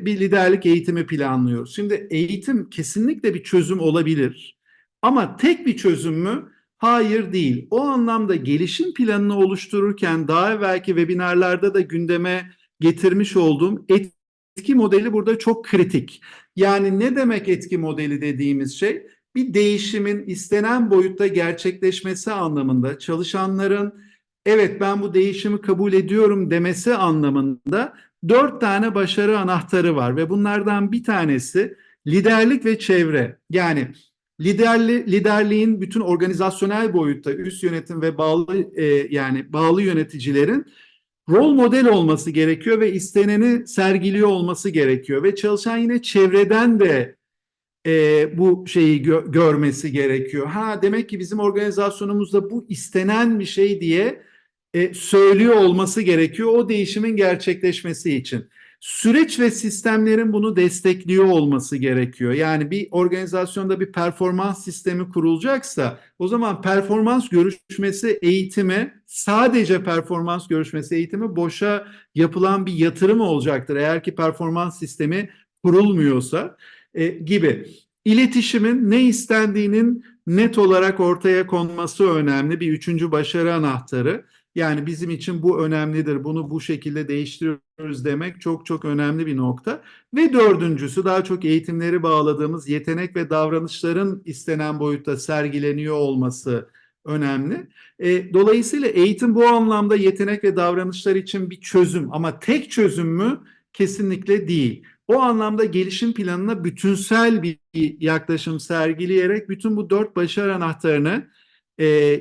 bir liderlik eğitimi planlıyoruz. Şimdi eğitim kesinlikle bir çözüm olabilir. Ama tek bir çözüm mü? Hayır değil. O anlamda gelişim planını oluştururken daha evvelki webinarlarda da gündeme getirmiş olduğum etki modeli burada çok kritik. Yani ne demek etki modeli dediğimiz şey? Bir değişimin istenen boyutta gerçekleşmesi anlamında çalışanların evet ben bu değişimi kabul ediyorum demesi anlamında dört tane başarı anahtarı var ve bunlardan bir tanesi liderlik ve çevre. Yani liderliğin bütün organizasyonel boyutta üst yönetim ve bağlı yani bağlı yöneticilerin rol model olması gerekiyor ve isteneni sergiliyor olması gerekiyor ve çalışan yine çevreden de bu şeyi görmesi gerekiyor. Ha demek ki bizim organizasyonumuzda bu istenen bir şey diye söylüyor olması gerekiyor o değişimin gerçekleşmesi için. Süreç ve sistemlerin bunu destekliyor olması gerekiyor. Yani bir organizasyonda bir performans sistemi kurulacaksa o zaman performans görüşmesi eğitimi sadece performans görüşmesi eğitimi boşa yapılan bir yatırım olacaktır. Eğer ki performans sistemi kurulmuyorsa gibi. İletişimin ne istendiğinin net olarak ortaya konması önemli. Bir üçüncü başarı anahtarı. Yani bizim için bu önemlidir. Bunu bu şekilde değiştiriyoruz demek çok çok önemli bir nokta. Ve dördüncüsü daha çok eğitimleri bağladığımız yetenek ve davranışların istenen boyutta sergileniyor olması önemli. Dolayısıyla eğitim bu anlamda yetenek ve davranışlar için bir çözüm ama tek çözüm mü? Kesinlikle değil. O anlamda gelişim planına bütünsel bir yaklaşım sergileyerek bütün bu dört başarı anahtarını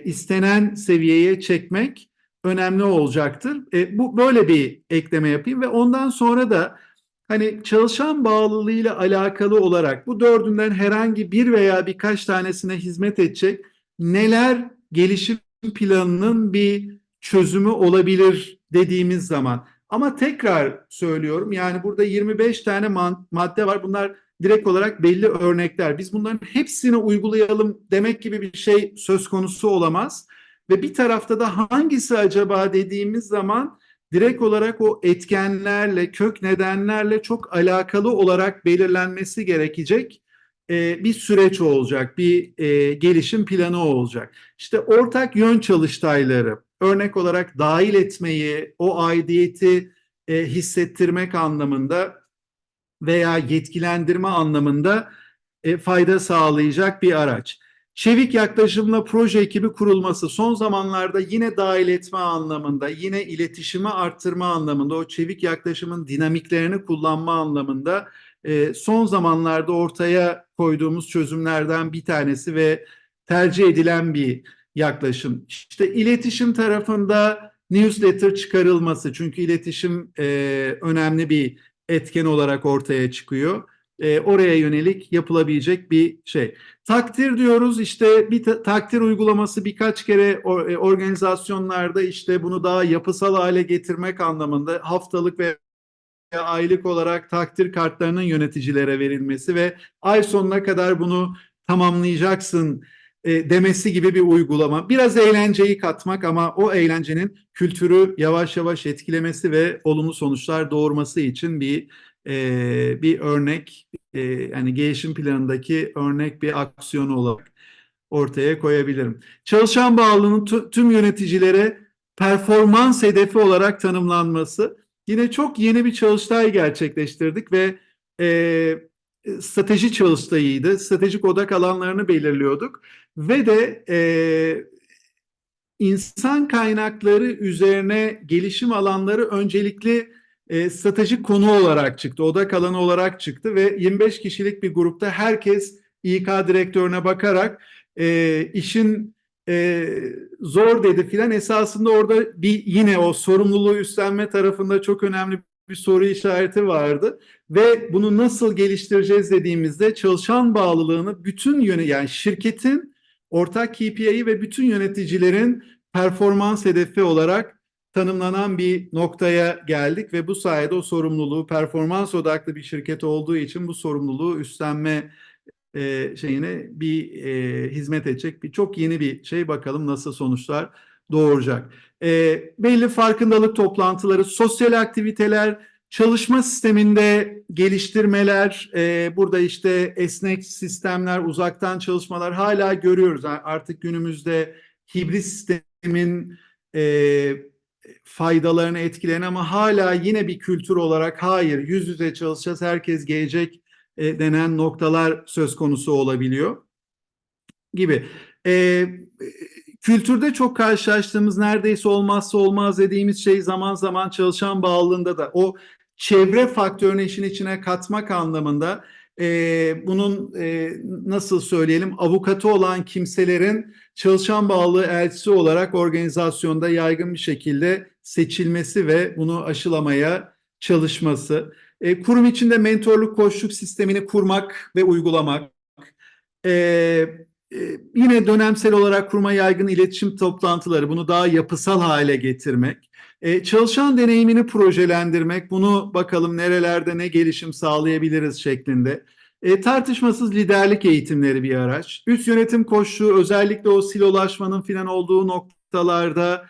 istenen seviyeye çekmek önemli olacaktır. Bu böyle bir ekleme yapayım ve ondan sonra da hani çalışan bağlılığıyla alakalı olarak bu dördünden herhangi bir veya birkaç tanesine hizmet edecek neler gelişim planının bir çözümü olabilir dediğimiz zaman. Ama tekrar söylüyorum yani burada 25 tane madde var. Bunlar direkt olarak belli örnekler. Biz bunların hepsini uygulayalım demek gibi bir şey söz konusu olamaz. Ve bir tarafta da hangisi acaba dediğimiz zaman direkt olarak o etkenlerle, kök nedenlerle çok alakalı olarak belirlenmesi gerekecek bir süreç olacak, bir gelişim planı olacak. İşte ortak yön çalıştayları, örnek olarak dahil etmeyi, o aidiyeti hissettirmek anlamında veya yetkilendirme anlamında fayda sağlayacak bir araç. Çevik yaklaşımla proje ekibi kurulması son zamanlarda yine dahil etme anlamında, yine iletişimi arttırma anlamında, o çevik yaklaşımın dinamiklerini kullanma anlamında son zamanlarda ortaya koyduğumuz çözümlerden bir tanesi ve tercih edilen bir yaklaşım. İşte iletişim tarafında newsletter çıkarılması çünkü iletişim önemli bir etken olarak ortaya çıkıyor. Oraya yönelik yapılabilecek bir şey. Takdir diyoruz, işte bir takdir uygulaması birkaç kere organizasyonlarda işte bunu daha yapısal hale getirmek anlamında haftalık ve aylık olarak takdir kartlarının yöneticilere verilmesi ve ay sonuna kadar bunu tamamlayacaksın demesi gibi bir uygulama. Biraz eğlenceyi katmak ama o eğlencenin kültürü yavaş yavaş etkilemesi ve olumlu sonuçlar doğurması için bir örnek, yani gelişim planındaki örnek bir aksiyon olarak ortaya koyabilirim. Çalışan bağlılığının tüm yöneticilere performans hedefi olarak tanımlanması. Yine çok yeni bir çalıştay gerçekleştirdik ve strateji çalıştayıydı. Stratejik odak alanlarını belirliyorduk ve de insan kaynakları üzerine gelişim alanları öncelikli stratejik konu olarak çıktı, odak alanı olarak çıktı ve 25 kişilik bir grupta herkes İK direktörüne bakarak işin zor dedi filan. Esasında orada bir yine o sorumluluğu üstlenme tarafında çok önemli bir soru işareti vardı ve bunu nasıl geliştireceğiz dediğimizde çalışan bağlılığını bütün yani şirketin ortak KPI'yi ve bütün yöneticilerin performans hedefi olarak tanımlanan bir noktaya geldik ve bu sayede o sorumluluğu, performans odaklı bir şirket olduğu için bu sorumluluğu üstlenme şeyine hizmet edecek bir çok yeni bir şey, bakalım nasıl sonuçlar doğuracak. Belli farkındalık toplantıları, sosyal aktiviteler, çalışma sisteminde geliştirmeler, burada işte esnek sistemler, uzaktan çalışmalar hala görüyoruz. Artık günümüzde hibrit sistemin faydalarını etkileyen ama hala yine bir kültür olarak hayır, yüz yüze çalışacağız, herkes gelecek denen noktalar söz konusu olabiliyor gibi. Kültürde çok karşılaştığımız, neredeyse olmazsa olmaz dediğimiz şey zaman zaman çalışan bağlılığında da o çevre faktörünü işin içine katmak anlamında bunun nasıl söyleyelim, avukatı olan kimselerin çalışan bağlılığı elçisi olarak organizasyonda yaygın bir şekilde seçilmesi ve bunu aşılamaya çalışması. Kurum içinde mentorluk, koçluk sistemini kurmak ve uygulamak. E, Yine dönemsel olarak kuruma yaygın iletişim toplantıları, bunu daha yapısal hale getirmek. Çalışan deneyimini projelendirmek, bunu bakalım nerelerde ne gelişim sağlayabiliriz şeklinde. Tartışmasız liderlik eğitimleri bir araç. Üst yönetim koçluğu, özellikle o silolaşmanın filan olduğu noktalarda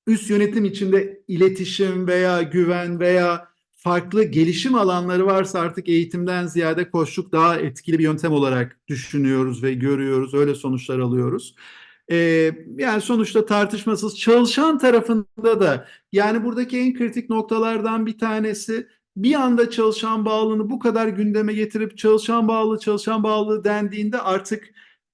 üst yönetim içinde iletişim veya güven veya farklı gelişim alanları varsa artık eğitimden ziyade koçluk daha etkili bir yöntem olarak düşünüyoruz ve görüyoruz. Öyle sonuçlar alıyoruz. Yani sonuçta tartışmasız çalışan tarafında da, yani buradaki en kritik noktalardan bir tanesi, bir anda çalışan bağlılığını bu kadar gündeme getirip çalışan bağlılığı dendiğinde artık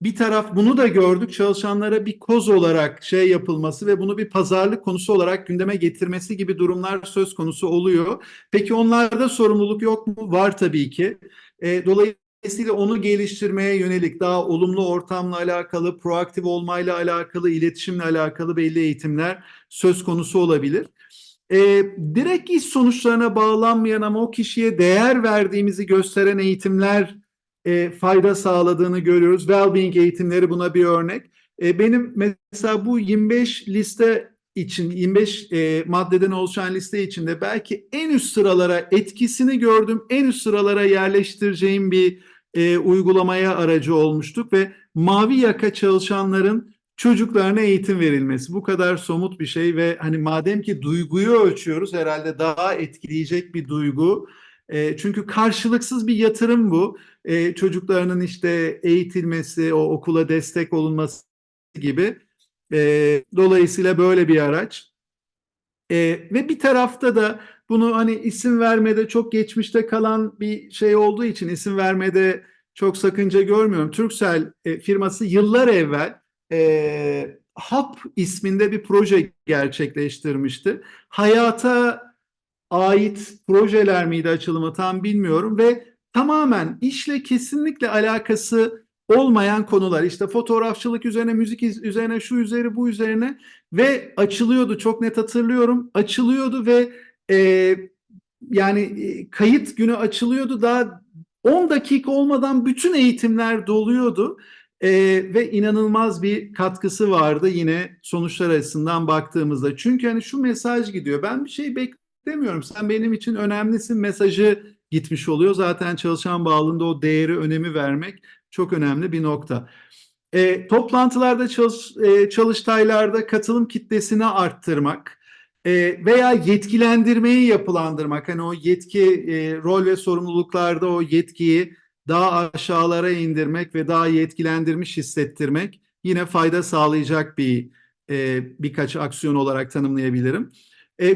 bir taraf, bunu da gördük, çalışanlara bir koz olarak şey yapılması ve bunu bir pazarlık konusu olarak gündeme getirmesi gibi durumlar söz konusu oluyor. Peki onlarda sorumluluk yok mu? Var tabii ki. Dolayısıyla onu geliştirmeye yönelik daha olumlu ortamla alakalı, proaktif olmayla alakalı, iletişimle alakalı belli eğitimler söz konusu olabilir. Direkt iş sonuçlarına bağlanmayan ama o kişiye değer verdiğimizi gösteren eğitimler fayda sağladığını görüyoruz. Wellbeing eğitimleri buna bir örnek. Benim mesela bu 25 liste için, 25 maddeden oluşan liste içinde belki en üst sıralara etkisini gördüm, en üst sıralara yerleştireceğim bir uygulamaya aracı olmuştuk ve mavi yaka çalışanların çocuklarına eğitim verilmesi, bu kadar somut bir şey ve hani madem ki duyguyu ölçüyoruz, herhalde daha etkileyecek bir duygu. Çünkü karşılıksız bir yatırım bu. Çocuklarının işte eğitilmesi, o okula destek olunması gibi. Dolayısıyla böyle bir araç. Ve bir tarafta da bunu hani isim vermede çok geçmişte kalan bir şey olduğu için isim vermede çok sakınca görmüyorum. Turkcell firması yıllar evvel HAP isminde bir proje gerçekleştirmişti. Hayata ait projeler miydi açılımı tam bilmiyorum ve tamamen işle kesinlikle alakası olmayan konular, işte fotoğrafçılık üzerine, müzik üzerine, şu üzeri, bu üzerine ve açılıyordu, çok net hatırlıyorum, açılıyordu ve e, yani kayıt günü açılıyordu, daha 10 dakika olmadan bütün eğitimler doluyordu. E, Ve inanılmaz bir katkısı vardı yine sonuçlar açısından baktığımızda. Çünkü hani şu mesaj gidiyor: ben bir şey beklemiyorum, sen benim için önemlisin mesajı gitmiş oluyor. Zaten çalışan bağlılığında o değeri, önemi vermek çok önemli bir nokta. Toplantılarda, çalıştaylarda katılım kitlesini arttırmak veya yetkilendirmeyi yapılandırmak. Hani o yetki, rol ve sorumluluklarda o yetkiyi daha aşağılara indirmek ve daha yetkilendirmiş hissettirmek yine fayda sağlayacak birkaç aksiyon olarak tanımlayabilirim.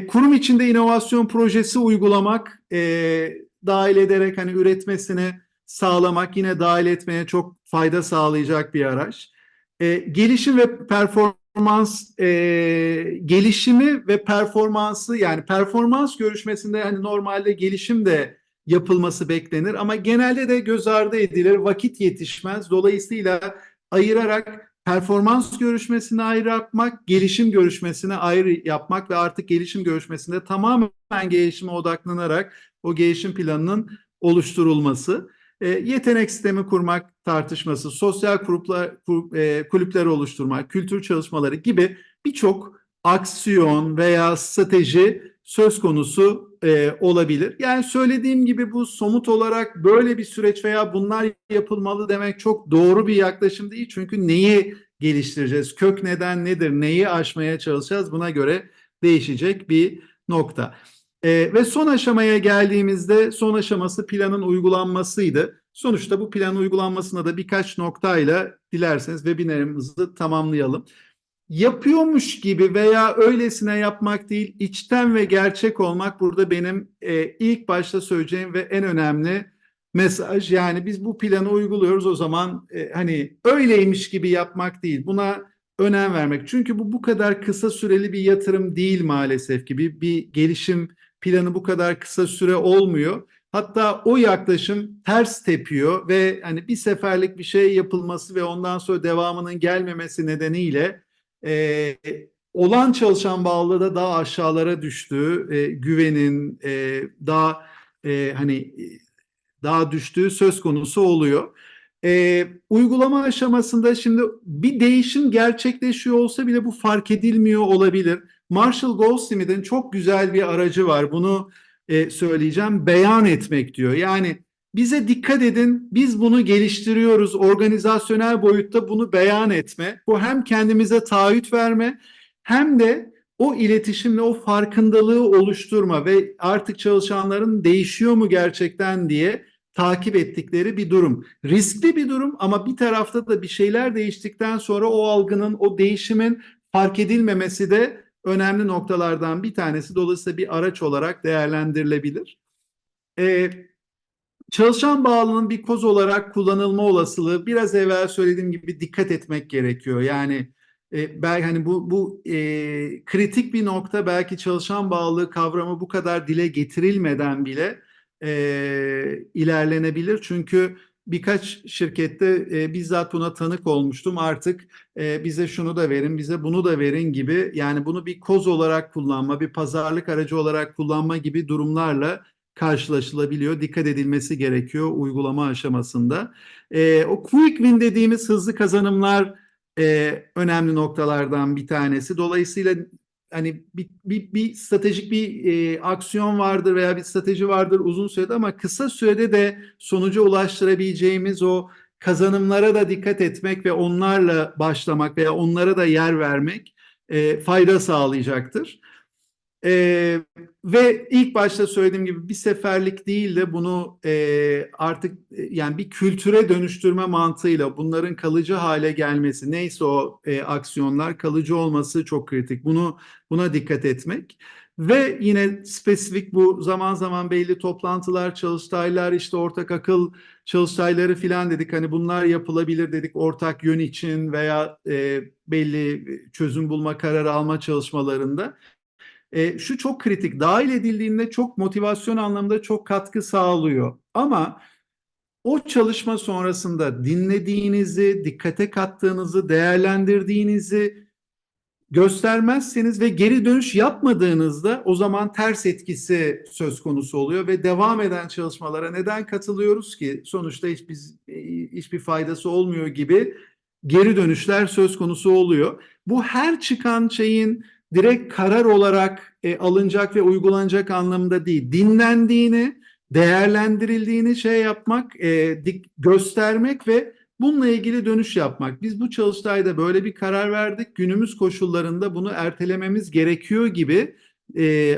Kurum içinde inovasyon projesi uygulamak, dahil ederek hani üretmesini sağlamak, yine dahil etmeye çok fayda sağlayacak bir araç. Gelişim ve performans, gelişimi ve performansı, yani performans görüşmesinde hani normalde gelişim de yapılması beklenir ama genelde de göz ardı edilir, vakit yetişmez. Dolayısıyla ayırarak performans görüşmesini ayrı yapmak, gelişim görüşmesini ayrı yapmak ve artık gelişim görüşmesinde tamamen gelişime odaklanarak o gelişim planının oluşturulması. Yetenek sistemi kurmak tartışması, sosyal kulüpler oluşturmak, kültür çalışmaları gibi birçok aksiyon veya strateji söz konusu olabilir. Yani söylediğim gibi bu somut olarak böyle bir süreç veya bunlar yapılmalı demek çok doğru bir yaklaşım değil. Çünkü neyi geliştireceğiz? Kök neden nedir? Neyi aşmaya çalışacağız? Buna göre değişecek bir nokta. Ve son aşamaya geldiğimizde, son aşaması planın uygulanmasıydı. Sonuçta bu planın uygulanmasında da birkaç noktayla dilerseniz webinarımızı tamamlayalım. Yapıyormuş gibi veya öylesine yapmak değil, içten ve gerçek olmak burada benim ilk başta söyleyeceğim ve en önemli mesaj. Yani biz bu planı uyguluyoruz, o zaman hani öyleymiş gibi yapmak değil, buna önem vermek. Çünkü bu kadar kısa süreli bir yatırım değil maalesef ki. Bir gelişim planı bu kadar kısa süre olmuyor. Hatta o yaklaşım ters tepiyor ve hani bir seferlik bir şey yapılması ve ondan sonra devamının gelmemesi nedeniyle e, olan çalışan bağlılığı da daha aşağılara düştüğü, güvenin daha hani daha düştüğü söz konusu oluyor. Uygulama aşamasında şimdi bir değişim gerçekleşiyor olsa bile bu fark edilmiyor olabilir. Marshall Goldsmith'in çok güzel bir aracı var. Bunu söyleyeceğim. Beyan etmek diyor. Yani bize dikkat edin, biz bunu geliştiriyoruz. Organizasyonel boyutta bunu beyan etme. Bu hem kendimize taahhüt verme hem de o iletişimle o farkındalığı oluşturma ve artık çalışanların değişiyor mu gerçekten diye takip ettikleri bir durum. Riskli bir durum ama bir tarafta da bir şeyler değiştikten sonra o algının, o değişimin fark edilmemesi de önemli noktalardan bir tanesi. Dolayısıyla bir araç olarak değerlendirilebilir. Ee, Çalışan bağlılığının bir koz olarak kullanılma olasılığı, biraz evvel söylediğim gibi dikkat etmek gerekiyor. Yani belki hani bu kritik bir nokta, belki çalışan bağlılığı kavramı bu kadar dile getirilmeden bile ilerlenebilir. Çünkü birkaç şirkette bizzat buna tanık olmuştum. Artık bize şunu da verin, bize bunu da verin gibi, yani bunu bir koz olarak kullanma, bir pazarlık aracı olarak kullanma gibi durumlarla karşılaşılabiliyor. Dikkat edilmesi gerekiyor uygulama aşamasında. O quick win dediğimiz hızlı kazanımlar önemli noktalardan bir tanesi. Dolayısıyla hani bir stratejik bir aksiyon vardır veya bir strateji vardır uzun sürede ama kısa sürede de sonuca ulaştırabileceğimiz o kazanımlara da dikkat etmek ve onlarla başlamak veya onlara da yer vermek fayda sağlayacaktır. Ve ilk başta söylediğim gibi bir seferlik değil de bunu artık yani bir kültüre dönüştürme mantığıyla bunların kalıcı hale gelmesi, neyse o aksiyonlar kalıcı olması çok kritik. Buna dikkat etmek. Ve yine spesifik, bu zaman zaman belli toplantılar, çalıştaylar, işte ortak akıl çalıştayları filan dedik. Hani bunlar yapılabilir dedik, ortak yön için veya belli çözüm bulma, karar alma çalışmalarında. Şu çok kritik: dahil edildiğinde çok motivasyon anlamında çok katkı sağlıyor. Ama o çalışma sonrasında dinlediğinizi, dikkate kattığınızı, değerlendirdiğinizi göstermezseniz ve geri dönüş yapmadığınızda o zaman ters etkisi söz konusu oluyor ve devam eden çalışmalara neden katılıyoruz ki? Sonuçta hiçbir faydası olmuyor gibi geri dönüşler söz konusu oluyor. Bu her çıkan şeyin direkt karar olarak alınacak ve uygulanacak anlamında değil. Dinlendiğini, değerlendirildiğini şey yapmak, göstermek ve bununla ilgili dönüş yapmak. Biz bu çalıştayda böyle bir karar verdik. Günümüz koşullarında bunu ertelememiz gerekiyor gibi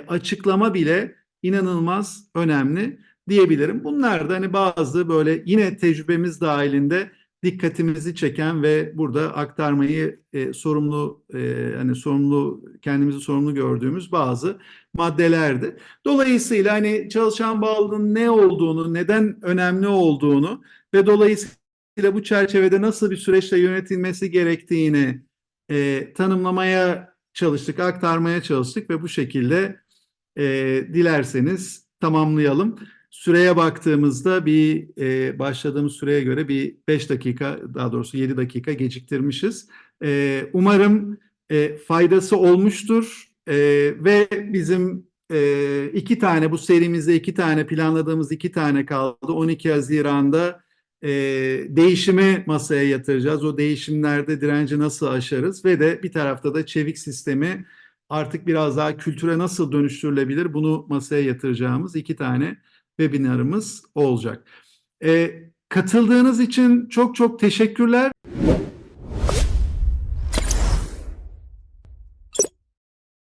açıklama bile inanılmaz önemli diyebilirim. Bunlar da hani bazı böyle yine tecrübemiz dahilinde dikkatimizi çeken ve burada aktarmayı hani kendimizi sorumlu gördüğümüz bazı maddelerdi. Dolayısıyla hani çalışan bağlılığın ne olduğunu, neden önemli olduğunu ve dolayısıyla bu çerçevede nasıl bir süreçle yönetilmesi gerektiğini tanımlamaya çalıştık, aktarmaya çalıştık ve bu şekilde dilerseniz tamamlayalım. Süreye baktığımızda başladığımız süreye göre bir 5 dakika, daha doğrusu 7 dakika geciktirmişiz. Umarım faydası olmuştur ve bizim iki tane bu serimizde planladığımız iki tane kaldı. 12 Haziran'da değişimi masaya yatıracağız. O değişimlerde direnci nasıl aşarız ve de bir tarafta da çevik sistemi artık biraz daha kültüre nasıl dönüştürülebilir bunu masaya yatıracağımız iki tane webinarımız olacak. Katıldığınız için çok çok teşekkürler.